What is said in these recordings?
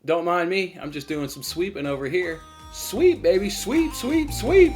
Don't mind me. I'm just doing some sweeping over here. Sweep, baby. Sweep, sweep, sweep.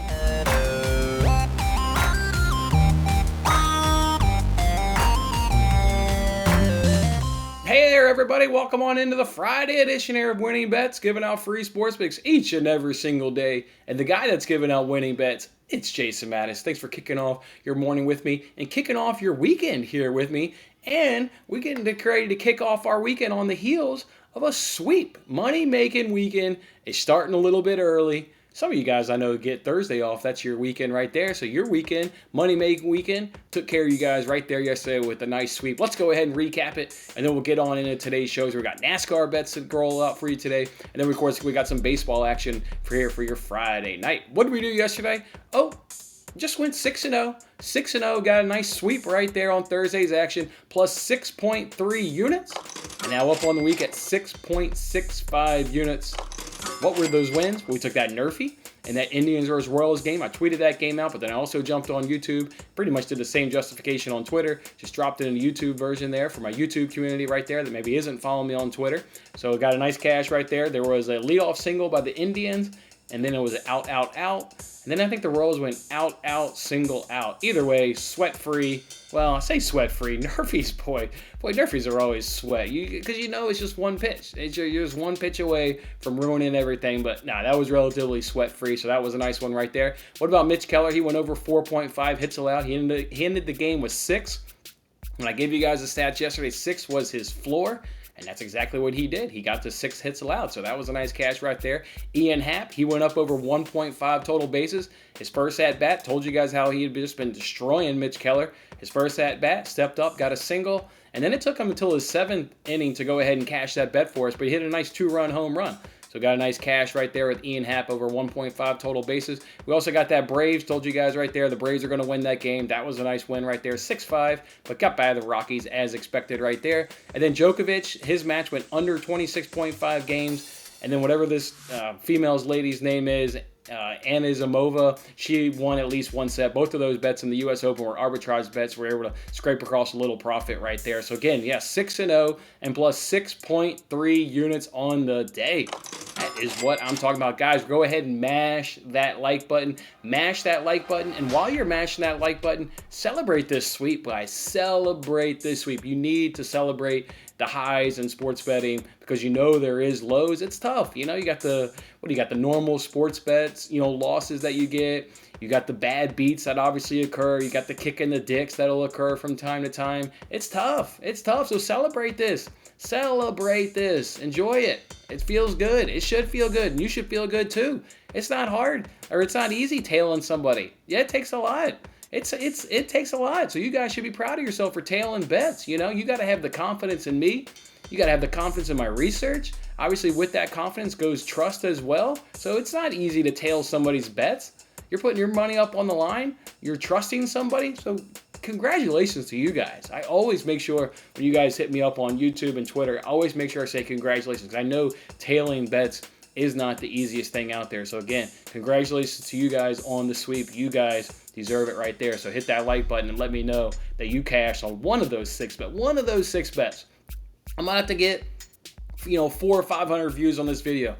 Hey there, everybody. Welcome on into the Friday edition here of Winning Bets, giving out free sports picks each and every single day. And the guy that's giving out winning bets, it's Jason Mattis. Thanks for kicking off your morning with me and kicking off your weekend here with me. And we're getting ready to kick off our weekend on the heels of a sweep. Money-making weekend is starting a little bit early. Some of you guys I know get Thursday off. That's your weekend right there. So your weekend, money-making weekend, took care of you guys right there yesterday with a nice sweep. Let's go ahead and recap it, and then we'll get on into today's shows. We got NASCAR bets to roll out for you today, and then of course we got some baseball action for your Friday night. What did we do yesterday? Oh, just went 6-0. 6-0, got a nice sweep right there on Thursday's action, plus 6.3 units. And now up on the week at 6.65 units. What were those wins? We took that Nerfy and that Indians vs. Royals game. I tweeted that game out, but then I also jumped on YouTube. Pretty much did the same justification on Twitter. Just dropped it in the YouTube version there for my YouTube community right there that maybe isn't following me on Twitter. So got a nice cash right there. There was a leadoff single by the Indians, and then it was an out, out, out. And then I think the Royals went out, out, single, out. Either way, sweat-free. Well, I say sweat-free. Nerfies, boy, Nerfies are always sweat. Because you know it's just one pitch. You're just one pitch away from ruining everything. But nah, that was relatively sweat-free, so that was a nice one right there. What about Mitch Keller? He went over 4.5 hits allowed. He ended the game with 6. When I gave you guys the stats yesterday, 6 was his floor. And that's exactly what he did. He got to 6 hits allowed, so that was a nice cash right there. Ian Happ, he went up over 1.5 total bases. His first at-bat, told you guys how he had just been destroying Mitch Keller. His first at-bat, stepped up, got a single, and then it took him until his 7th inning to go ahead and cash that bet for us, but he hit a nice 2-run home run. So got a nice cash right there with Ian Happ over 1.5 total bases. We also got that Braves, told you guys right there, the Braves are going to win that game. That was a nice win right there, 6-5, but got by the Rockies as expected right there. And then Djokovic, his match went under 26.5 games. And then whatever this female's lady's name is, Anna Zamova, she won at least one set. Both of those bets in the U.S. Open were arbitrage bets. We were able to scrape across a little profit right there. So again, yeah, 6-0 and plus 6.3 units on the day. That is what I'm talking about. Guys, go ahead and mash that like button. Mash that like button. And while you're mashing that like button, celebrate this sweep, guys. Celebrate this sweep. You need to celebrate the highs in sports betting because you know there is lows. It's tough. You know, you got the normal sports bets, losses that you get. You got the bad beats that obviously occur. You got the kick in the dicks that'll occur from time to time. It's tough. It's tough. So celebrate this. Celebrate this. Enjoy it. It feels good. It should feel good. And you should feel good too. It's not hard or it's not easy tailing somebody. Yeah, it takes a lot. It takes a lot. So you guys should be proud of yourself for tailing bets. You got to have the confidence in me. You got to have the confidence in my research. Obviously, with that confidence goes trust as well. So it's not easy to tail somebody's bets. You're putting your money up on the line. You're trusting somebody. So congratulations to you guys. I always make sure when you guys hit me up on YouTube and Twitter, I always make sure I say congratulations. I know tailing bets is not the easiest thing out there. So again, congratulations to you guys on the sweep. You guys deserve it right there. So hit that like button and let me know that you cashed on one of those 6 bets. One of those 6 bets. I'm gonna have to get 400 or 500 views on this video.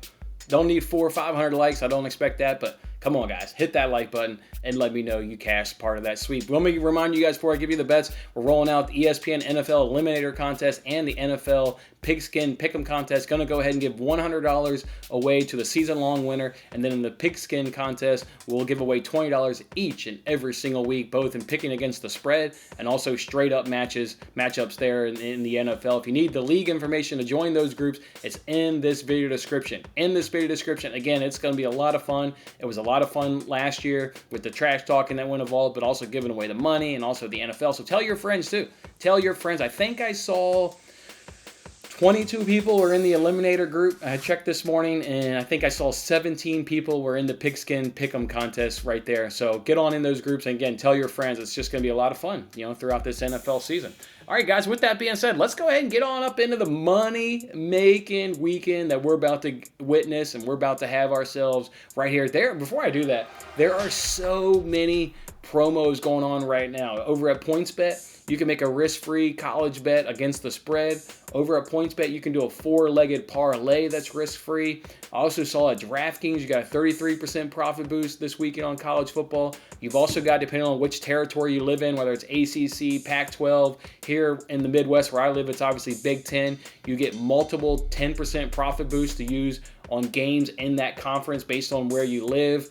Don't need 400 or 500 likes. I don't expect that, but come on, guys. Hit that like button and let me know you cashed part of that sweep. Let me remind you guys before I give you the bets, we're rolling out the ESPN NFL Eliminator contest and the NFL Pigskin Pick'em contest. Going to go ahead and give $100 away to the season-long winner. And then in the Pigskin contest, we'll give away $20 each and every single week, both in picking against the spread and also straight-up matchups there in the NFL. If you need the league information to join those groups, it's in this video description. In this video description, again, it's going to be a lot of fun. It was a lot of fun last year with the trash talking that went involved, but also giving away the money and also the NFL. So tell your friends too. Tell your friends. I think I saw 22 people were in the Eliminator group. I checked this morning, and I think I saw 17 people were in the Pigskin Pick'em contest right there. So get on in those groups, and again, tell your friends. It's just going to be a lot of fun, throughout this NFL season. All right, guys, with that being said, let's go ahead and get on up into the money-making weekend that we're about to witness and we're about to have ourselves right here. Before I do that, there are so many promos going on right now. Over at PointsBet, You can make a risk-free college bet against the spread. Over at PointsBet, you can do a 4-legged parlay that's risk-free. I also saw at DraftKings, you got a 33% profit boost this weekend on college football. You've also got, depending on which territory you live in, whether it's ACC, Pac-12, here in the Midwest where I live, it's obviously Big Ten. You get multiple 10% profit boosts to use on games in that conference based on where you live.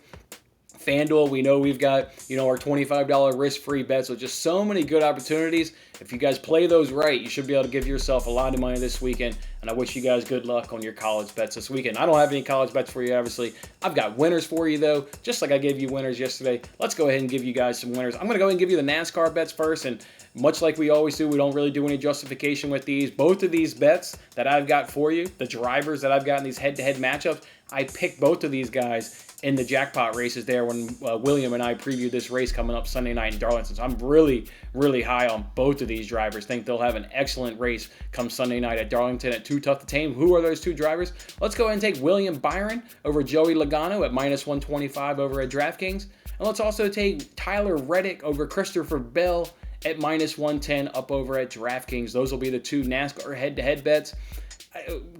FanDuel, we know we've got, our $25 risk-free bets. So just so many good opportunities. If you guys play those right, you should be able to give yourself a lot of money this weekend. And I wish you guys good luck on your college bets this weekend. I don't have any college bets for you, obviously. I've got winners for you, though, just like I gave you winners yesterday. Let's go ahead and give you guys some winners. I'm going to go ahead and give you the NASCAR bets first. And much like we always do, we don't really do any justification with these. Both of these bets that I've got for you, the drivers that I've got in these head-to-head matchups, I picked both of these guys in the jackpot races there when William and I previewed this race coming up Sunday night in Darlington. So I'm really, really high on both of these drivers. Think they'll have an excellent race come Sunday night at Darlington at Too Tough to Tame. Who are those two drivers? Let's go ahead and take William Byron over Joey Logano at -125 over at DraftKings. And let's also take Tyler Reddick over Christopher Bell at -110 up over at DraftKings. Those will be the two NASCAR head-to-head bets.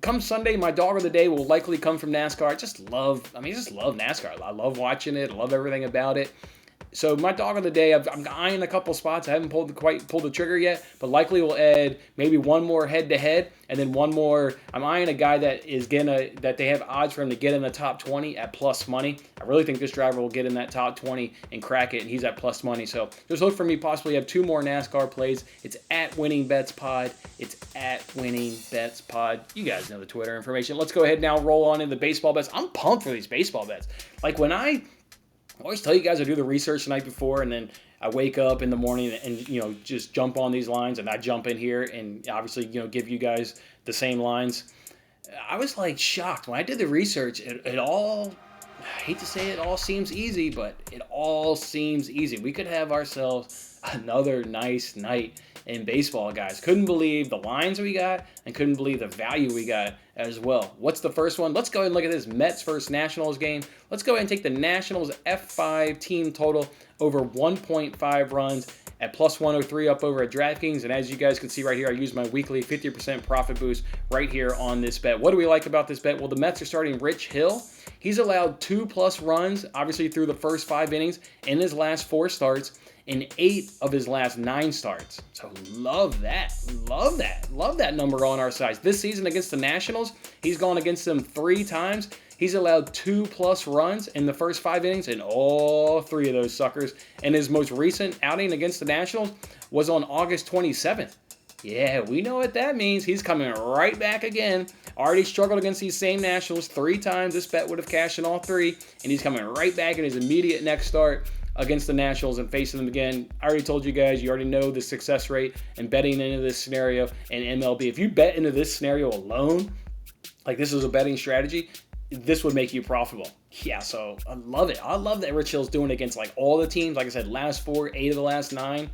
Come Sunday, my dog of the day will likely come from NASCAR. I just love NASCAR. I love watching it. I love everything about it. So my dog of the day, I'm eyeing a couple spots. I haven't quite pulled the trigger yet, but likely will add maybe one more head-to-head, and then one more. I'm eyeing a guy that they have odds for him to get in the top 20 at plus money. I really think this driver will get in that top 20 and crack it, and he's at plus money. So just look for me possibly have two more NASCAR plays. It's at Winning Bets Pod. It's at Winning Bets Pod. You guys know the Twitter information. Let's go ahead now, roll on into baseball bets. I'm pumped for these baseball bets. Like when I always tell you guys I do the research the night before, and then I wake up in the morning and just jump on these lines, and I jump in here and obviously give you guys the same lines. I was like shocked when I did the research. It all, I hate to say it all seems easy, but it all seems easy. We could have ourselves another nice night in baseball, guys. Couldn't believe the lines we got and couldn't believe the value we got as well. What's the first one? Let's go ahead and look at this Mets versus Nationals game. Let's go ahead and take the Nationals F5 team total over 1.5 runs at plus 103 up over at DraftKings. And as you guys can see right here, I use my weekly 50% profit boost right here on this bet. What do we like about this bet? Well, the Mets are starting Rich Hill. He's allowed 2+ runs, obviously through the first 5 innings in his last 4 starts. In 8 of his last 9 starts. So love that. Love that number on our side. This season against the Nationals, he's gone against them 3 times. He's allowed 2+ runs in the first 5 innings in all 3 of those suckers. And his most recent outing against the Nationals was on August 27th. Yeah, we know what that means. He's coming right back again. Already struggled against these same Nationals 3 times. This bet would have cashed in all 3. And he's coming right back in his immediate next start against the Nationals and facing them again. I already told you guys, you already know the success rate and betting into this scenario in MLB. If you bet into this scenario alone, like this is a betting strategy, this would make you profitable. Yeah, so I love it. I love that Rich Hill's doing it against like all the teams. Like I said, last 4, 8 of the last 9.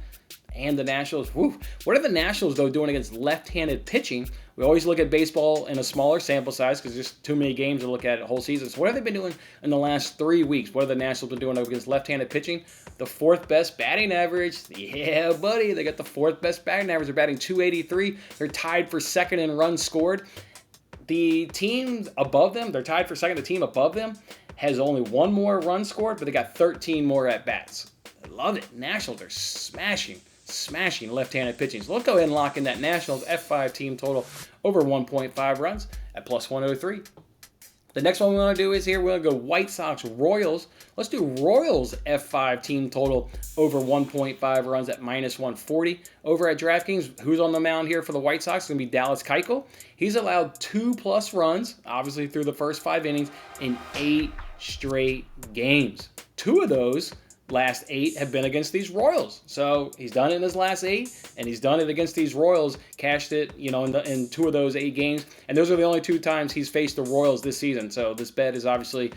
And the Nationals, what are the Nationals, though, doing against left-handed pitching? We always look at baseball in a smaller sample size because there's too many games to look at a whole season. So what have they been doing in the last 3 weeks? What have the Nationals been doing against left-handed pitching? The 4th best batting average. Yeah, buddy, they got the 4th best batting average. They're batting .283. They're tied for 2nd in runs scored. The team above them, they're tied for 2nd. The team above them has only 1 more run scored, but they got 13 more at-bats. I love it. Nationals are smashing left-handed pitching. So let's go ahead and lock in that Nationals F5 team total over 1.5 runs at plus 103. The next one we want to do is here, we're going to go White Sox Royals. Let's do Royals F5 team total over 1.5 runs at minus 140. Over at DraftKings, who's on the mound here for the White Sox? It's going to be Dallas Keuchel. He's allowed 2+ runs, obviously through the first 5 innings, in 8 straight games. 2 of those last 8 have been against these Royals. So he's done it in his last 8, and he's done it against these Royals, cashed it, in 2 of those 8 games. And those are the only 2 times he's faced the Royals this season. So this bet is obviously,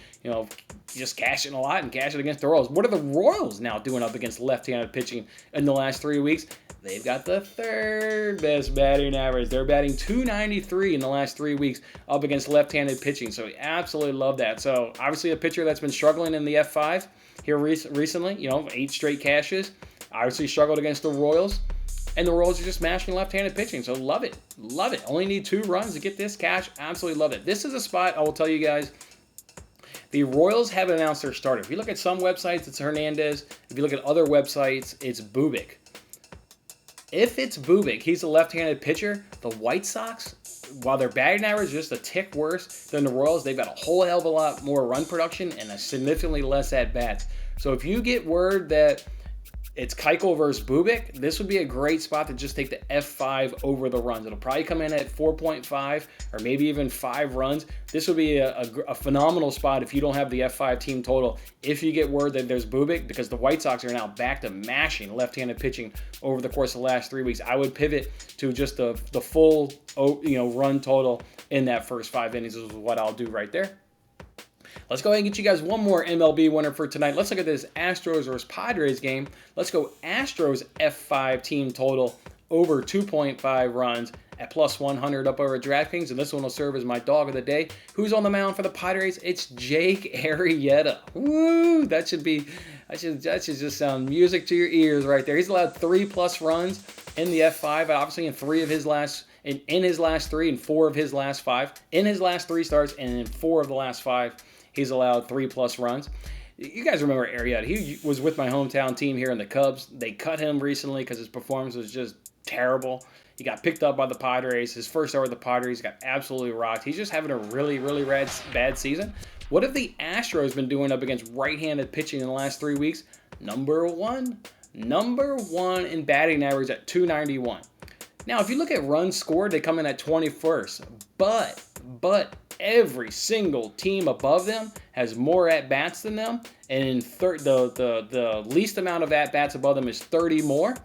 just cashing a lot and cashing against the Royals. What are the Royals now doing up against left-handed pitching in the last 3 weeks? They've got the 3rd best batting average. They're batting .293 in the last 3 weeks up against left-handed pitching. So we absolutely love that. So obviously a pitcher that's been struggling in the F5 here recently, 8 straight cashes. Obviously struggled against the Royals. And the Royals are just smashing left-handed pitching, so love it. Love it. Only need 2 runs to get this cash. Absolutely love it. This is a spot I will tell you guys. The Royals haven't announced their starter. If you look at some websites, it's Hernandez. If you look at other websites, it's Bubic. If it's Bubic, he's a left-handed pitcher. The White Sox, while their batting average is just a tick worse than the Royals, they've got a whole hell of a lot more run production and a significantly less at-bats. So if you get word that it's Keuchel versus Bubic, this would be a great spot to just take the F5 over the runs. It'll probably come in at 4.5 or maybe even 5 runs. This would be a phenomenal spot if you don't have the F5 team total. If you get word that there's Bubic, because the White Sox are now back to mashing left-handed pitching over the course of the last 3 weeks, I would pivot to just the full run total in that first 5 innings is what I'll do right there. Let's go ahead and get you guys one more MLB winner for tonight. Let's look at this Astros versus Padres game. Let's go Astros F5 team total over 2.5 runs at plus 100 up over DraftKings. And this one will serve as my dog of the day. Who's on the mound for the Padres? It's Jake Arrieta. Woo! That should just sound music to your ears right there. He's allowed 3+ runs in the F5, obviously in his last 3 and 4 of his last 5. In his last 3 starts and in 4 of the last 5. He's allowed 3+ runs. You guys remember Arrieta. He was with my hometown team here in the Cubs. They cut him recently because his performance was just terrible. He got picked up by the Padres. His first start with the Padres got absolutely rocked. He's just having a really, really bad season. What have the Astros been doing up against right-handed pitching in the last 3 weeks? Number one in batting average at 291. Now, if you look at runs scored, they come in at 21st. But every single team above them has more at-bats than them. And the least amount of at-bats above them is 30 more.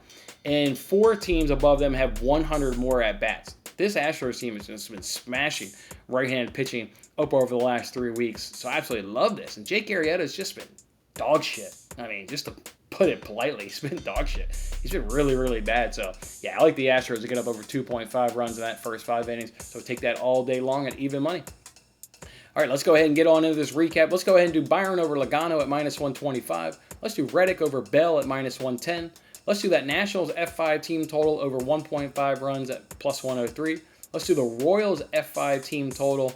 And 4 teams above them have 100 more at-bats. This Astros team has just been smashing right-handed pitching up over the last 3 weeks. So I absolutely love this. And Jake Arrieta has just been dog shit. I mean, just to put it politely, he's been dog shit. He's been really, really bad. So, yeah, I like the Astros to get up over 2.5 runs in that first 5 innings. So take that all day long at even money. All right, let's go ahead and get on into this recap. Let's go ahead and do Byron over Logano at minus 125. Let's do Reddick over Bell at minus 110. Let's do that Nationals F5 team total over 1.5 runs at plus 103. Let's do the Royals F5 team total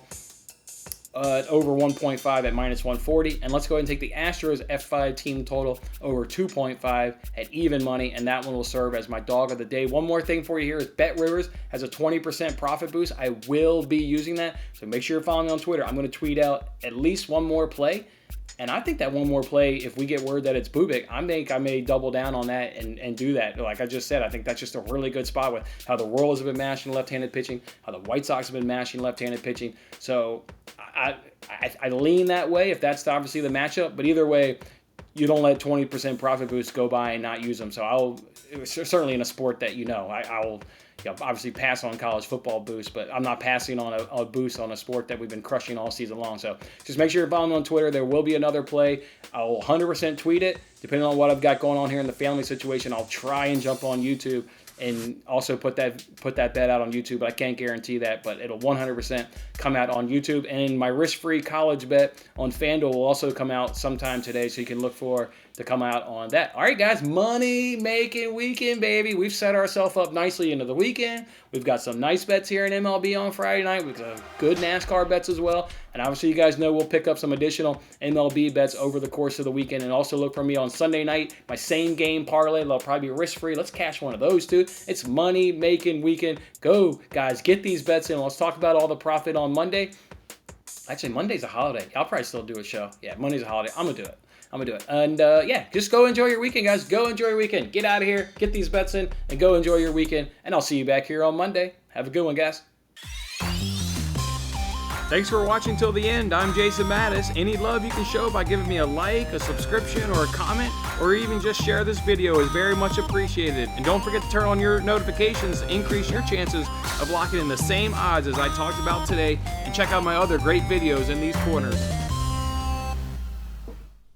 over 1.5 at minus 140. And let's go ahead and take the Astros F5 team total over 2.5 at even money. And that one will serve as my dog of the day. One more thing for you here is Bet Rivers has a 20% profit boost. I will be using that. So make sure you're following me on Twitter. I'm going to tweet out at least one more play. And I think that one more play, if we get word that it's Bubic, I may double down on that and do that. Like I just said, I think that's just a really good spot with how the Royals have been mashing left-handed pitching, how the White Sox have been mashing left-handed pitching. So I lean that way if that's obviously the matchup. But either way, you don't let 20% profit boosts go by and not use them. So certainly in a sport that I'll obviously pass on college football boost, but I'm not passing on a boost on a sport that we've been crushing all season long. So just make sure you're following me on Twitter. There will be another play. I'll 100% tweet it. Depending on what I've got going on here in the family situation, I'll try and jump on YouTube and also put that bet out on YouTube, but I can't guarantee that, but it'll 100% come out on YouTube. And my risk-free college bet on FanDuel will also come out sometime today, so you can look for to come out on that. All right, guys, money-making weekend, baby. We've set ourselves up nicely into the weekend. We've got some nice bets here in MLB on Friday night. We've got good NASCAR bets as well. And obviously, you guys know we'll pick up some additional MLB bets over the course of the weekend. And also look for me on Sunday night, my same game parlay. They'll probably be risk-free. Let's cash one of those, too. It's money-making weekend. Go, guys, get these bets in. Let's talk about all the profit on Monday. Actually, Monday's a holiday. I'll probably still do a show. Yeah, Monday's a holiday. I'm going to do it. And, yeah, just go enjoy your weekend, guys. Go enjoy your weekend. Get out of here. Get these bets in and go enjoy your weekend. And I'll see you back here on Monday. Have a good one, guys. Thanks for watching till the end. I'm Jason Mattis. Any love you can show by giving me a like, a subscription, or a comment, or even just share this video is very much appreciated. And don't forget to turn on your notifications to increase your chances of locking in the same odds as I talked about today. And check out my other great videos in these corners.